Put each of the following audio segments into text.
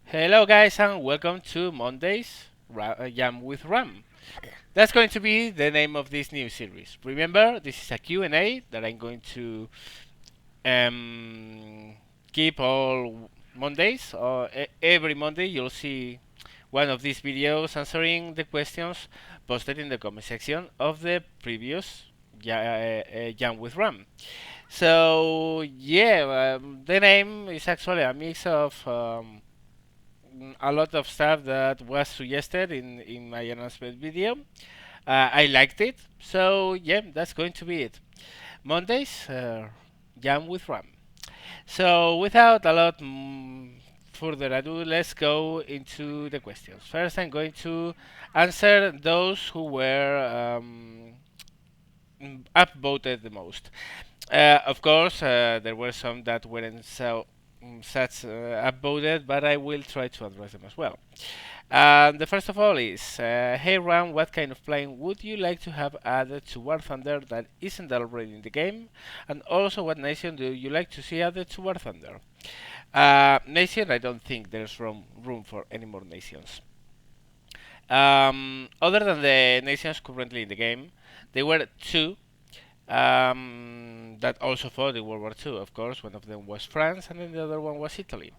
Hello guys and welcome to Mondays Jam with Ram. That's going to be the name of this new series. Remember, this is a Q&A that I'm going to um, keep all Mondays. Every Monday you'll see one of these videos answering the questions posted in the comment section of the previous Jam with Ram. So yeah, the name is actually a mix of a lot of stuff that was suggested in my announcement video. I liked it, so yeah, that's going to be it. Mondays, jam with Ram. So without a lot further ado, let's go into the questions. First, I'm going to answer those who were upvoted the most. Of course, there were some that weren't so such upvoted, but I will try to address them as well. The first of all is, hey Ram, what kind of plane would you like to have added to War Thunder that isn't already in the game? And also, what nation do you like to see added to War Thunder? Nation, I don't think there's room for any more nations. Other than the nations currently in the game, there were two that also fought in World War II. Of course, one of them was France, and then the other one was Italy.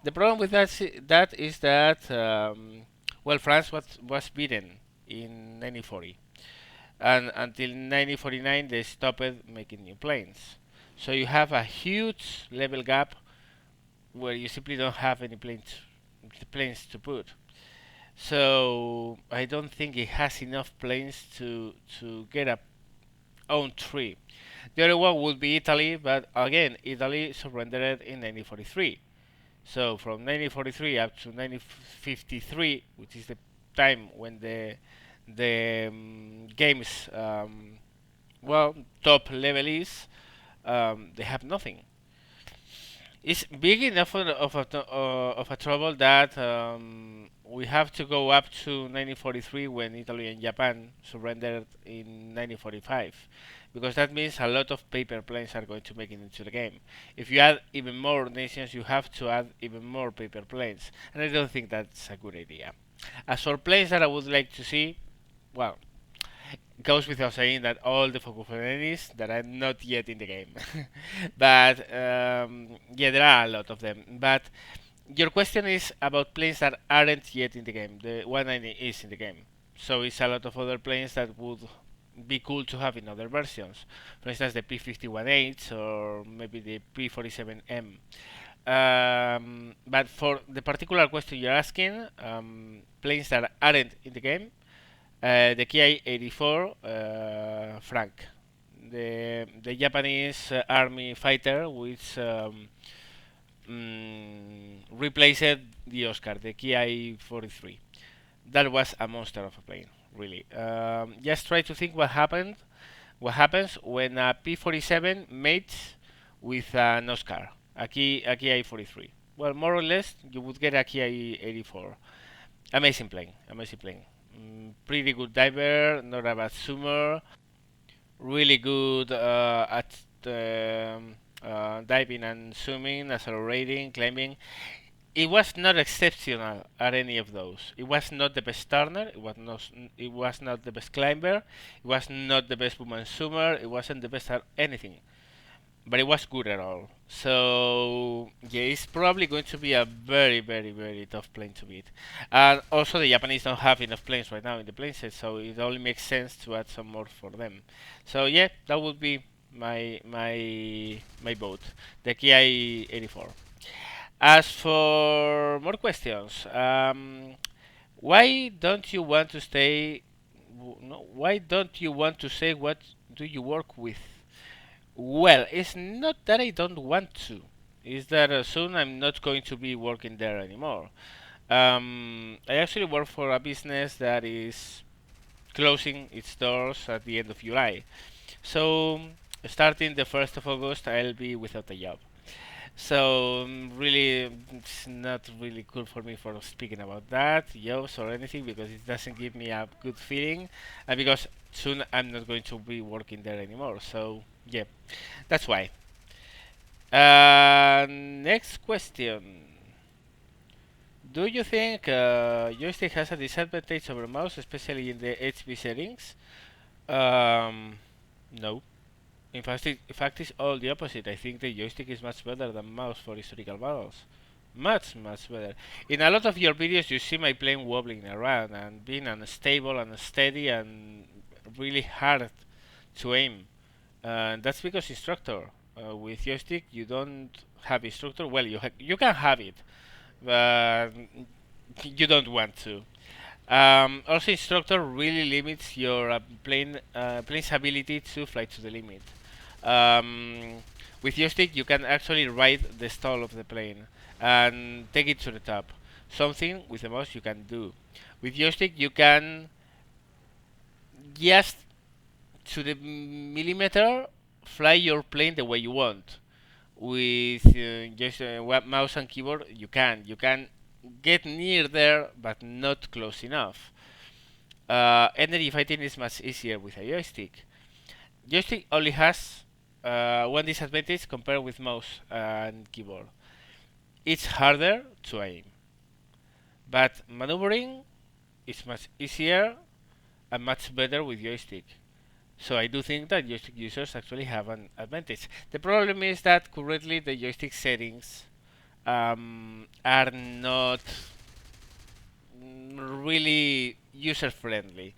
The problem with that is that well, France was beaten in 1940, and until 1949 they stopped making new planes. So you have a huge level gap where you simply don't have any planes to put. So I don't think it has enough planes to get a own three. The other one would be Italy, but again, Italy surrendered in 1943. So from 1943 up to 1953, which is the time when the game's well top level is, they have nothing. It's big enough of a trouble that we have to go up to 1943 when Italy and Japan surrendered in 1945, because that means a lot of paper planes are going to make it into the game. If you add even more nations, you have to add even more paper planes, and I don't think that's a good idea. As for planes that I would like to see, well, goes without saying that all the focus enemies that are not yet in the game. But yeah, there are a lot of them. But your question is about planes that aren't yet in the game. The 190 is in the game, so it's a lot of other planes that would be cool to have in other versions. For instance, the P51H or maybe the P47M. But for the particular question you're asking, planes that aren't in the game, the Ki-84 Frank, the Japanese army fighter, which replaced the Oscar, the Ki-43. That was a monster of a plane, really. Just try to think what happened. What happens when a P-47 mates with an Oscar, a Ki-43? Well, more or less, you would get a Ki-84. Amazing plane, amazing plane. Pretty good diver, not a bad swimmer, really good at diving and swimming, accelerating, climbing. It was not exceptional at any of those. It was not the best turner. It was not the best climber. It was not the best woman swimmer. It wasn't the best at anything, but it was good at all. So yeah, it's probably going to be a very, very, very tough plane to beat. And also, the Japanese don't have enough planes right now in the plane set, so it only makes sense to add some more for them. So yeah, that would be my vote, the Ki 84. As for more questions, why don't you want to stay? No, why don't you want to say what do you work with? Well, it's not that I don't want to. It's that soon I'm not going to be working there anymore. I actually work for a business that is closing its doors at the end of July. So, starting the 1st of August, I'll be without a job. So really, it's not really cool for me for speaking about that, jobs or anything, because it doesn't give me a good feeling, and because soon I'm not going to be working there anymore. So yeah, that's why. Next question. Do you think joystick has a disadvantage over mouse, especially in the HB settings? No. In fact, it's all the opposite. I think the joystick is much better than mouse for historical battles. Much, much better. In a lot of your videos, you see my plane wobbling around and being unstable and unsteady and really hard to aim. And that's because instructor. With joystick, you don't have instructor. Well, you can have it, but you don't want to. Also, instructor really limits your plane's ability to fly to the limit. Um, with joystick, you can actually ride the stall of the plane and take it to the top. Something with the mouse you can do. With joystick, you can just to the millimeter fly your plane the way you want. With just mouse and keyboard, you can get near there, but not close enough. Energy fighting is much easier with a joystick. Joystick only has one disadvantage compared with mouse and keyboard. It's harder to aim, but maneuvering is much easier and much better with joystick. So I do think that joystick users actually have an advantage. The problem is that currently the joystick settings are not really user friendly.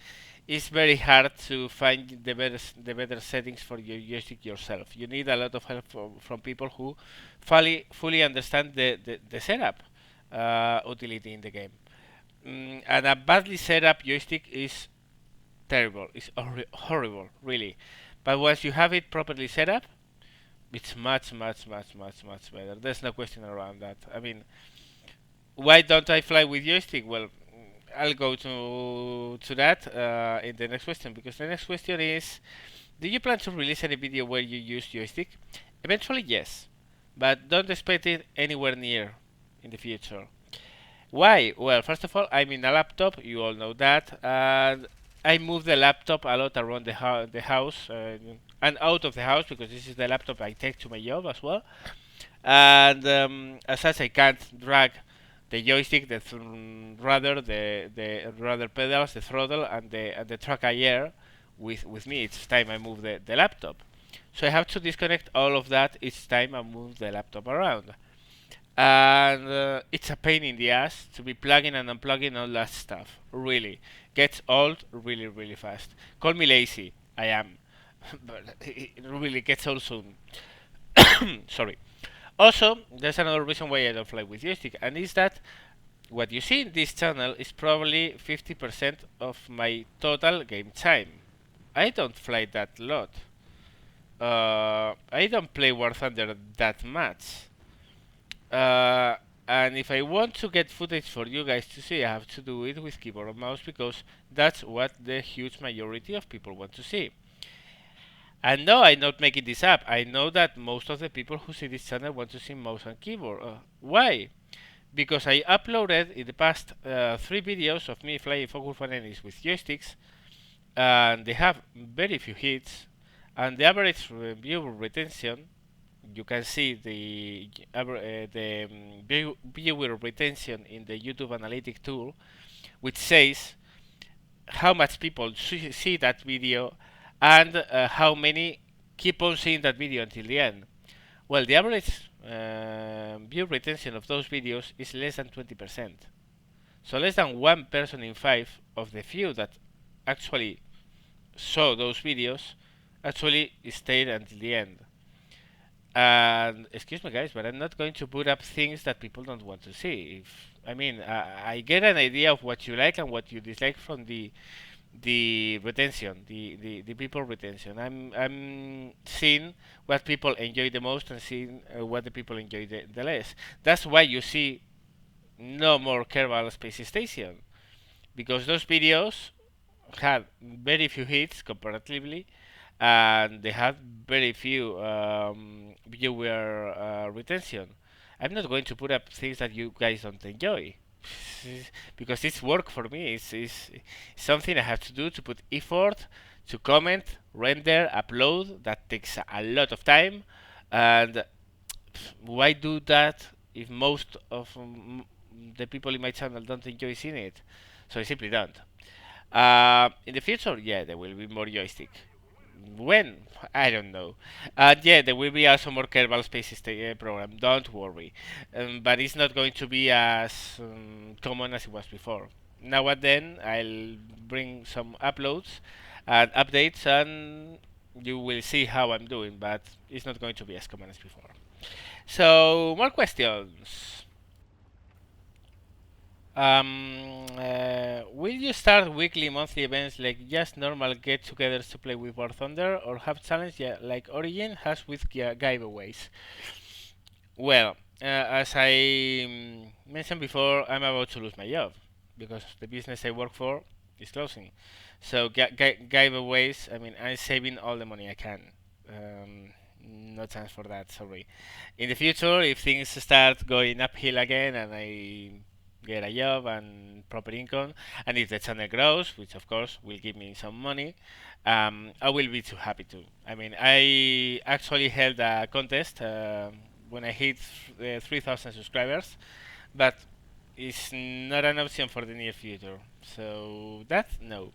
It's very hard to find the better settings for your joystick yourself. You need a lot of help from people who fully understand the setup utility in the game. And a badly set up joystick is terrible. It's horrible, really. But once you have it properly set up, it's much, much, much, much, much better. There's no question around that. I mean, why don't I fly with joystick? Well, I'll go to that in the next question, because the next question is: do you plan to release any video where you use joystick? Eventually, yes, but don't expect it anywhere near in the future. Why? Well, first of all, I'm in a laptop. You all know that, and I move the laptop a lot around the house and out of the house, because this is the laptop I take to my job as well. And as such, I can't drag the joystick, the rudder, the rudder pedals, the throttle, and the track air with me each time I move the laptop. So I have to disconnect all of that each time I move the laptop around. And it's a pain in the ass to be plugging and unplugging all that stuff. Really. Gets old really, really fast. Call me lazy. I am. But it really gets old soon. Sorry. Also, there's another reason why I don't fly with joystick, and is that what you see in this channel is probably 50% of my total game time. I don't fly that lot. I don't play War Thunder that much. And if I want to get footage for you guys to see, I have to do it with keyboard and mouse, because that's what the huge majority of people want to see. And no, I'm not making this up. I know that most of the people who see this channel want to see mouse and keyboard. Why? Because I uploaded in the past 3 videos of me flying focus for enemies with joysticks, and they have very few hits, and the average viewer retention, you can see the viewer retention in the YouTube analytic tool, which says how much people see that video and how many keep on seeing that video until the end. Well, the average view retention of those videos is less than 20%. So less than 1 person in 5 of the few that actually saw those videos actually stayed until the end. And excuse me, guys, but I'm not going to put up things that people don't want to see. I get an idea of what you like and what you dislike from the retention, the people retention. I'm seeing what people enjoy the most and seeing what the people enjoy the less. That's why you see no more Kerbal Space Station, because those videos had very few hits comparatively, and they had very few viewer retention. I'm not going to put up things that you guys don't enjoy, because it's work for me. It's something I have to do, to put effort, to comment, render, upload. That takes a lot of time, and why do that if the people in my channel don't enjoy seeing it, so I simply don't. In the future, yeah, there will be more joystick. When? I don't know. Yeah, there will be also more Kerbal Spaces program. Don't worry, but it's not going to be as common as it was before. Now and then, I'll bring some uploads and updates, and you will see how I'm doing. But it's not going to be as common as before. So, more questions. Will you start weekly, monthly events like just normal get-togethers to play with War Thunder, or have challenge like Origin has with giveaways? Well, as I mentioned before, I'm about to lose my job because the business I work for is closing. So giveaways, I mean, I'm saving all the money I can. No chance for that, sorry. In the future, if things start going uphill again and I get a job and proper income, and if the channel grows, which of course will give me some money, I will be too happy to. I mean, I actually held a contest when I hit 3,000 subscribers, but it's not an option for the near future. So that no.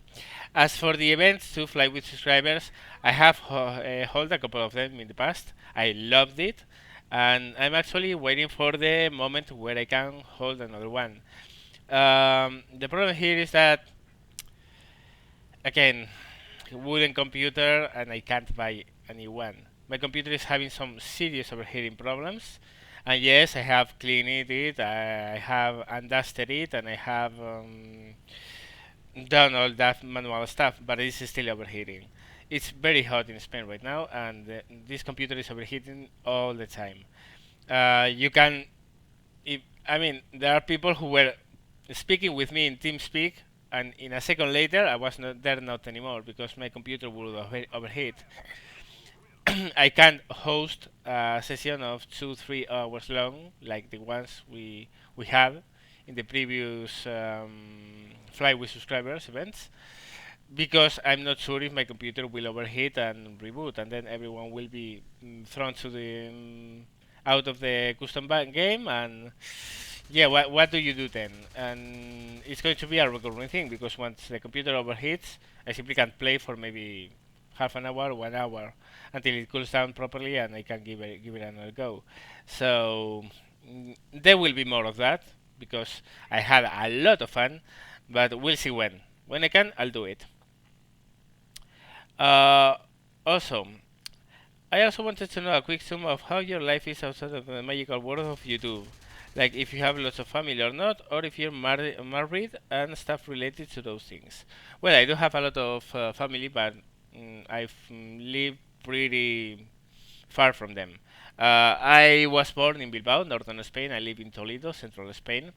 As for the events to fly with subscribers, I have held a couple of them in the past. I loved it, and I'm actually waiting for the moment where I can hold another one. The problem here is that again, wooden computer, and I can't buy a new one. My computer is having some serious overheating problems, and yes, I have cleaned it, I have undusted it, and I have done all that manual stuff, but it's still overheating. It's very hot in Spain right now, and this computer is overheating all the time. You can, if, I mean, there are people who were speaking with me in TeamSpeak, and in a second later, I was not there, not anymore, because my computer would overheat. I can't host a session of 2-3 hours long, like the ones we had in the previous Fly with Subscribers events, because I'm not sure if my computer will overheat and reboot, and then everyone will be thrown to the out of the custom game, and yeah, what do you do then? And it's going to be a recurring thing, because once the computer overheats, I simply can't play for maybe half an hour, 1 hour, until it cools down properly, and I can give it another go. So there will be more of that, because I had a lot of fun, but we'll see when. When I can, I'll do it. Uh, also, I also wanted to know a quick sum of how your life is outside of the magical world of YouTube. Like if you have lots of family or not, or if you're married and stuff related to those things. Well, I do have a lot of family, but I've lived pretty far from them. I was born in Bilbao, northern Spain. I live in Toledo, central Spain.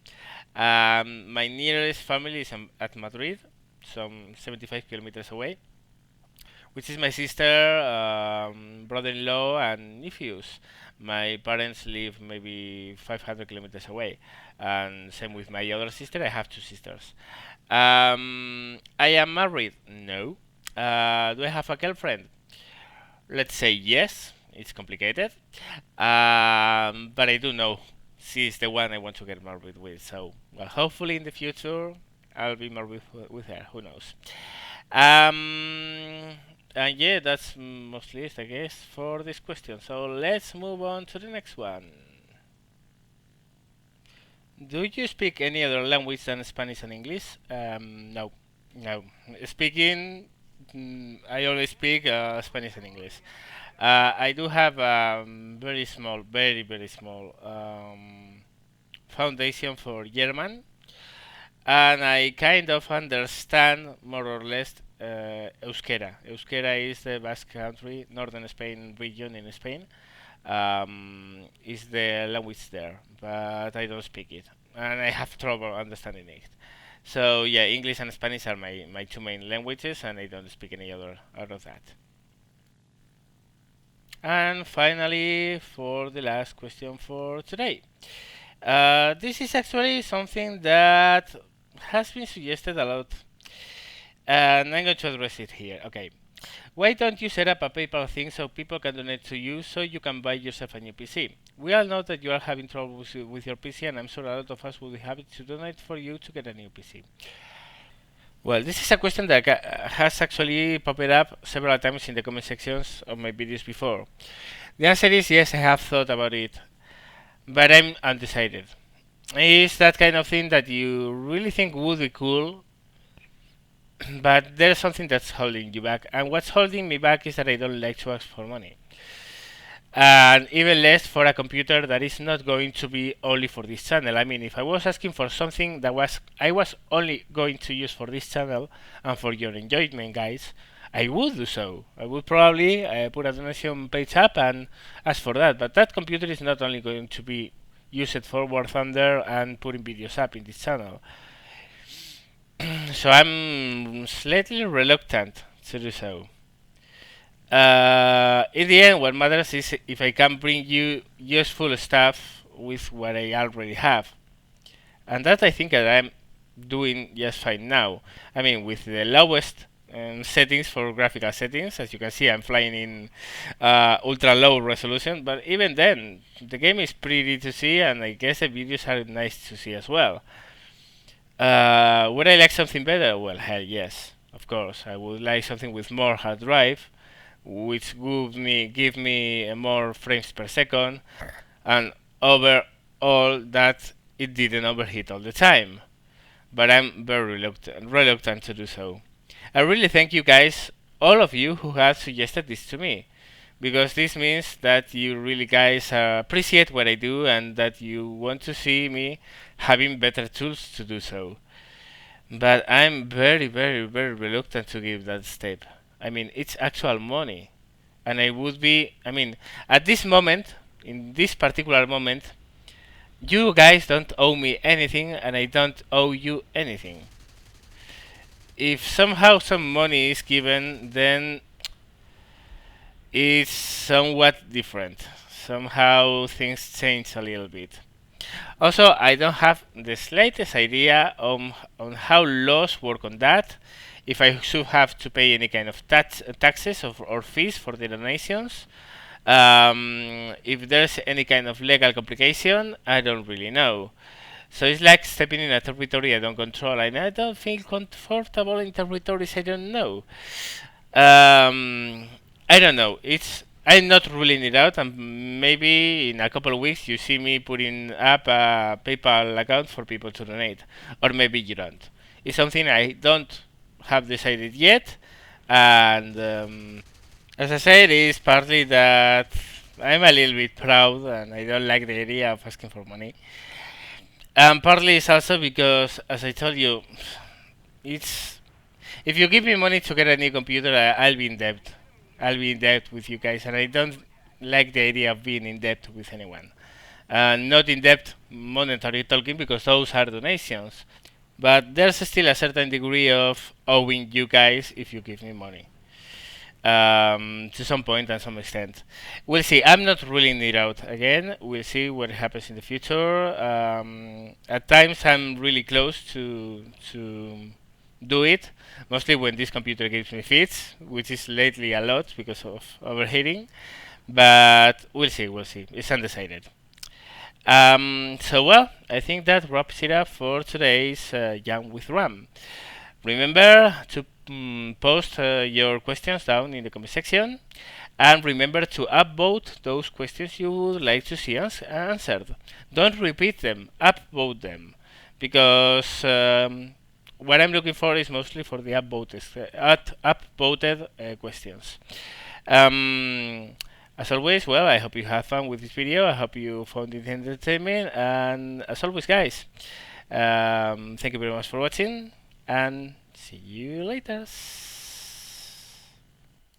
My nearest family is at Madrid, some 75 kilometers away, which is my sister, brother-in-law, and nephews. My parents live maybe 500 kilometers away, and same with my other sister. I have two sisters. I am married. No. Do I have a girlfriend? Let's say yes. It's complicated, but I do know she is the one I want to get married with. So, well, hopefully in the future I'll be married with her. Who knows? And yeah, that's mostly it, I guess, for this question. So let's move on to the next one. Do you speak any other language than Spanish and English? No, no. Speaking, I only speak Spanish and English. I do have very small, very small foundation for German, and I kind of understand more or less Euskera. Euskera is the Basque Country, northern Spain region in Spain. Is the language there, but I don't speak it, and I have trouble understanding it. So yeah, English and Spanish are my two main languages, and I don't speak any other out of that. And finally, for the last question for today. This is actually something that has been suggested a lot, and I'm going to address it here. Okay. Why don't you set up a PayPal thing so people can donate to you so you can buy yourself a new PC? We all know that you are having trouble with your PC, and I'm sure a lot of us will be happy to donate for you to get a new PC. Well, this is a question that has actually popped up several times in the comment sections of my videos before. The answer is yes, I have thought about it, but I'm undecided. It's that kind of thing that you really think would be cool, but there's something that's holding you back, and what's holding me back is that I don't like to ask for money. And even less for a computer that is not going to be only for this channel. I mean, if I was asking for something that I was only going to use for this channel and for your enjoyment, guys, I would do so. I would probably put a donation page up and ask for that. But that computer is not only going to be used for War Thunder and putting videos up in this channel. So I'm slightly reluctant to do so. In the end, what matters is if I can bring you useful stuff with what I already have. And that I think that I'm doing just fine now. I mean, with the lowest settings for graphical settings, as you can see, I'm flying in ultra low resolution, but even then, the game is pretty to see, and I guess the videos are nice to see as well. Would I like something better? Well, hell yes, of course. I would like something with more hard drive, which would give me more frames per second, and overall that it didn't overheat all the time. But I'm very reluctant to do so. I really thank you guys, all of you who have suggested this to me, because this means that you really guys appreciate what I do and that you want to see me having better tools to do so. But I'm very reluctant to give that step. I mean, it's actual money. And I would be, I mean, at this moment, in this particular moment, you guys don't owe me anything and I don't owe you anything. If somehow some money is given, then it's somewhat different. Somehow things change a little bit. Also, I don't have the slightest idea on how laws work on that. If I should have to pay any kind of taxes or fees for the donations. If there's any kind of legal complication, I don't really know. So it's like stepping in a territory I don't control, and I don't feel comfortable in territories I don't know. I don't know. I'm not ruling it out, and maybe in a couple of weeks you see me putting up a PayPal account for people to donate, or maybe you don't. It's something I don't have decided yet, and as I said, it's partly that I'm a little bit proud and I don't like the idea of asking for money. And partly it's also because, as I told you, it's if you give me money to get a new computer, I'll be in debt. I'll be in debt with you guys, and I don't like the idea of being in debt with anyone. Not in debt monetary talking because those are donations, but there's still a certain degree of owing you guys if you give me money. To some point and some extent. We'll see. I'm not ruling it out again. We'll see what happens in the future. At times, I'm really close to do it, mostly when this computer gives me fits, which is lately a lot because of overheating. But we'll see. We'll see. It's undecided. So well, I think that wraps it up for today's Jam with RAM. Remember to post your questions down in the comment section, and remember to upvote those questions you would like to see answered. Don't repeat them, upvote them, because what I'm looking for is mostly for the upvoted questions. As always, well, I hope you have fun with this video. I hope you found it entertaining, and as always, guys, thank you very much for watching, and see you later.